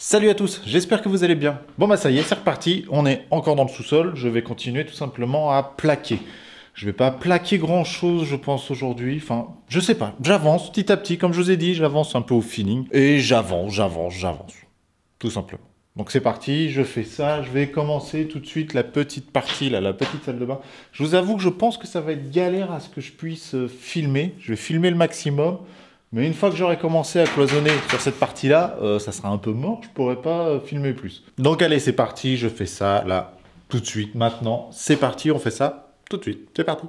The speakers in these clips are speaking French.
Salut à tous, j'espère que vous allez bien. Bon bah ça y est, c'est reparti, on est encore dans le sous-sol, je vais continuer tout simplement à plaquer. Je vais pas plaquer grand chose je pense aujourd'hui, enfin je sais pas, j'avance petit à petit comme je vous ai dit, j'avance un peu au feeling et j'avance, tout simplement. Donc c'est parti, je fais ça, je vais commencer tout de suite la petite partie là, la petite salle de bain. Je vous avoue que je pense que ça va être galère à ce que je puisse filmer, je vais filmer le maximum. Mais une fois que j'aurai commencé à cloisonner sur cette partie-là, ça sera un peu mort, je pourrais pas filmer plus. Donc allez, c'est parti, je fais ça là, tout de suite, maintenant. C'est parti, on fait ça tout de suite. C'est parti.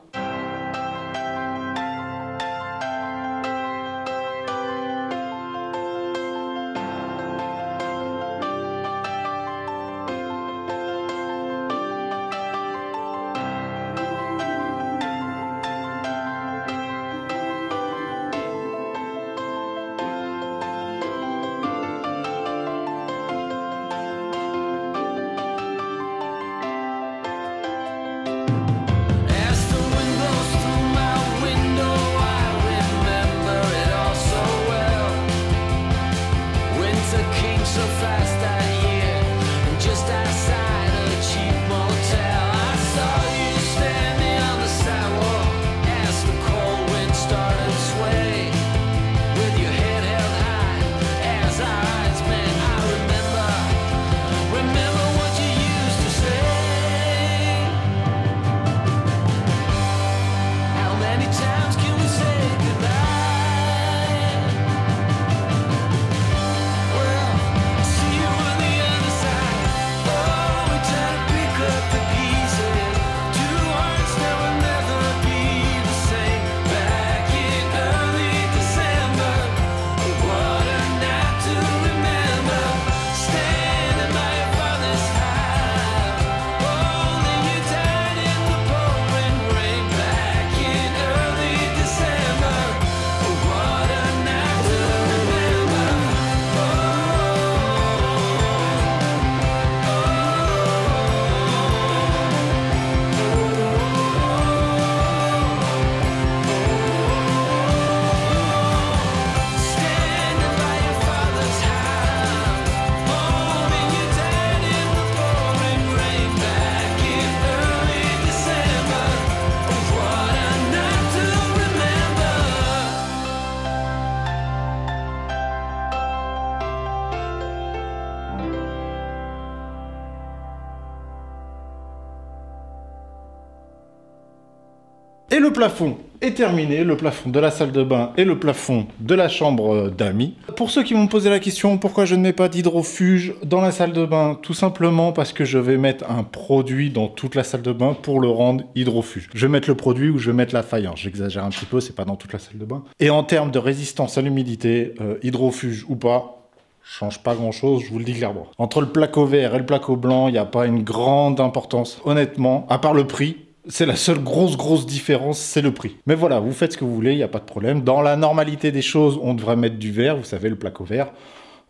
Et le plafond est terminé, le plafond de la salle de bain et le plafond de la chambre d'amis. Pour ceux qui m'ont posé la question pourquoi je ne mets pas d'hydrofuge dans la salle de bain, tout simplement parce que je vais mettre un produit dans toute la salle de bain pour le rendre hydrofuge. Je vais mettre le produit ou je vais mettre la faïence, j'exagère un petit peu, c'est pas dans toute la salle de bain. Et en termes de résistance à l'humidité, hydrofuge ou pas, change pas grand chose, je vous le dis clairement. Entre le placo vert et le placo blanc, il n'y a pas une grande importance, honnêtement, à part le prix. C'est la seule grosse différence, c'est le prix. Mais voilà, vous faites ce que vous voulez, il n'y a pas de problème. Dans la normalité des choses, on devrait mettre du verre, vous savez, le placo vert.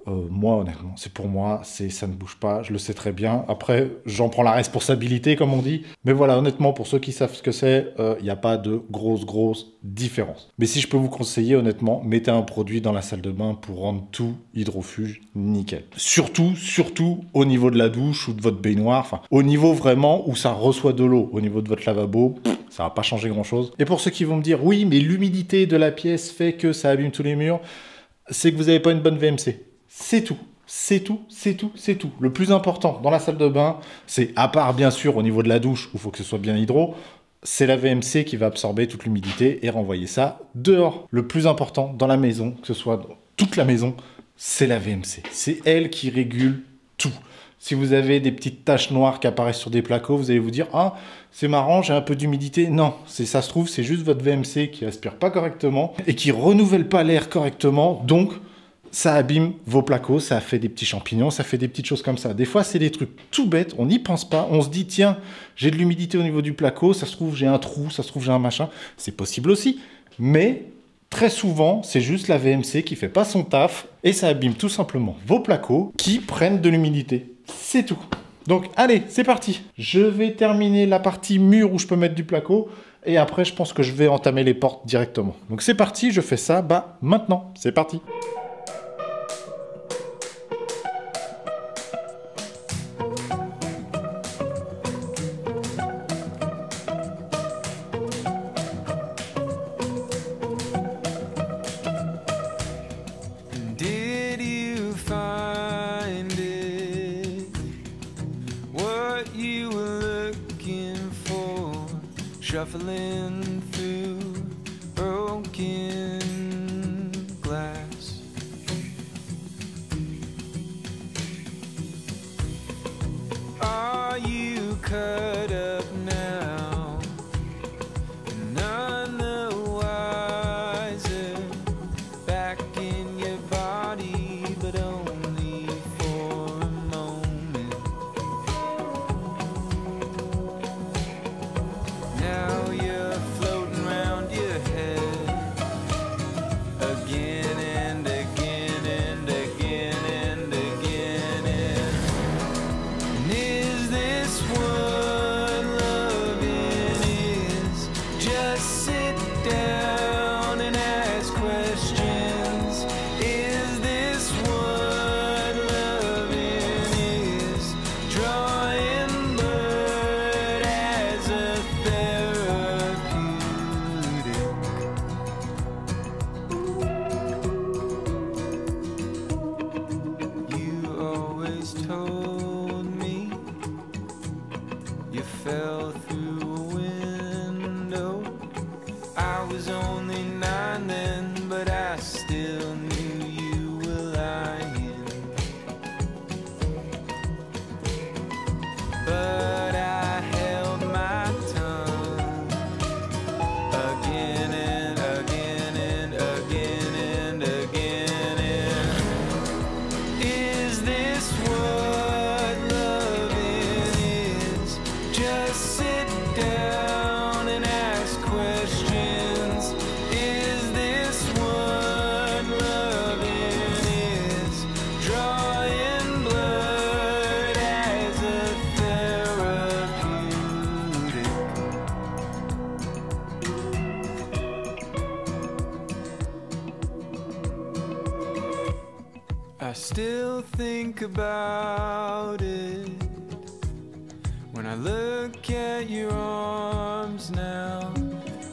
Moi, honnêtement, c'est pour moi, ça ne bouge pas, je le sais très bien. Après, j'en prends la responsabilité, comme on dit. Mais voilà, honnêtement, pour ceux qui savent ce que c'est, il n'y a pas de grosse différence. Mais si je peux vous conseiller, honnêtement, mettez un produit dans la salle de bain pour rendre tout hydrofuge nickel. Surtout au niveau de la douche ou de votre baignoire, enfin, au niveau vraiment où ça reçoit de l'eau, au niveau de votre lavabo, ça va pas changer grand-chose. Et pour ceux qui vont me dire, oui, mais l'humidité de la pièce fait que ça abîme tous les murs, c'est que vous n'avez pas une bonne VMC. C'est tout. Le plus important dans la salle de bain, c'est, à part bien sûr au niveau de la douche, où il faut que ce soit bien hydro, c'est la VMC qui va absorber toute l'humidité et renvoyer ça dehors. Le plus important dans la maison, que ce soit dans toute la maison, c'est la VMC. C'est elle qui régule tout. Si vous avez des petites taches noires qui apparaissent sur des placos, vous allez vous dire « Ah, c'est marrant, j'ai un peu d'humidité. » Non, ça se trouve, c'est juste votre VMC qui aspire pas correctement et qui renouvelle pas l'air correctement, donc ça abîme vos placos, ça fait des petits champignons, ça fait des petites choses comme ça. Des fois, c'est des trucs tout bêtes, on n'y pense pas, on se dit, tiens, j'ai de l'humidité au niveau du placo, ça se trouve, j'ai un trou, ça se trouve, j'ai un machin. C'est possible aussi, mais très souvent, c'est juste la VMC qui fait pas son taf et ça abîme tout simplement vos placos qui prennent de l'humidité. C'est tout. Donc, allez, c'est parti. Je vais terminer la partie mur où je peux mettre du placo et après, je pense que je vais entamer les portes directement. Donc, c'est parti, je fais ça, maintenant, c'est parti. shuffling through broken glass. Are you cut up now? None the wiser, back in your body, but only for a moment. Now you're floating round your head again and again and again and again. And is this what loving is? Just sit down and ask questions. Is this what loving is? Drawing blood as a therapeutic. You always told me you fell through a window. I was only 9 then, but I still knew you were lying. But I held my tongue again and again and again and again. And is this what loving is? Just sit down and ask questions. Is this what loving is? Drawing blood as a therapeutic. I still think about it when I look at your arms now.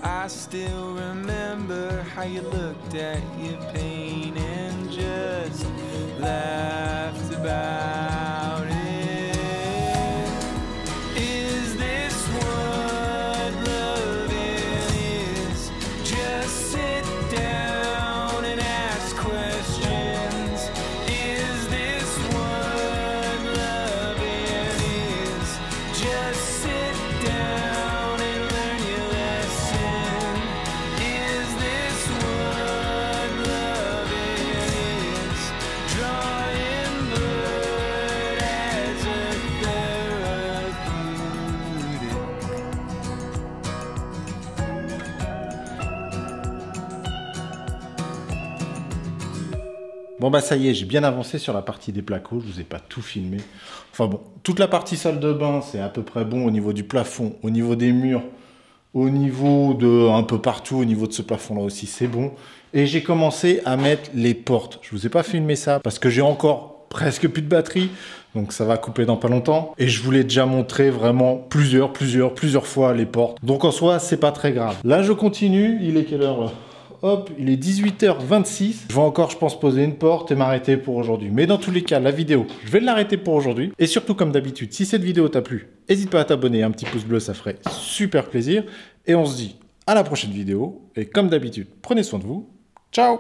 I still remember how you looked at your pain and just laughed about it. Is this what loving is? Just sit down and ask questions. Is this what loving is? Just sit down and learn your lesson. Is this what loving is? Drawing blood as a therapeutic. Bon bah ça y est, j'ai bien avancé sur la partie des placos, je vous ai pas tout filmé. Enfin bon, toute la partie salle de bain, c'est à peu près bon au niveau du plafond, au niveau des murs, au niveau de un peu partout, au niveau de ce plafond-là aussi, c'est bon. Et j'ai commencé à mettre les portes. Je vous ai pas filmé ça parce que j'ai encore presque plus de batterie, donc ça va couper dans pas longtemps. Et je voulais déjà montrer vraiment plusieurs fois les portes. Donc en soi, c'est pas très grave. Là, je continue. Il est quelle heure là ? Hop, il est 18h26. Je vais encore, je pense, poser une porte et m'arrêter pour aujourd'hui. Mais dans tous les cas, la vidéo, je vais l'arrêter pour aujourd'hui. Et surtout, comme d'habitude, si cette vidéo t'a plu, n'hésite pas à t'abonner, un petit pouce bleu, ça ferait super plaisir. Et on se dit à la prochaine vidéo. Et comme d'habitude, prenez soin de vous. Ciao!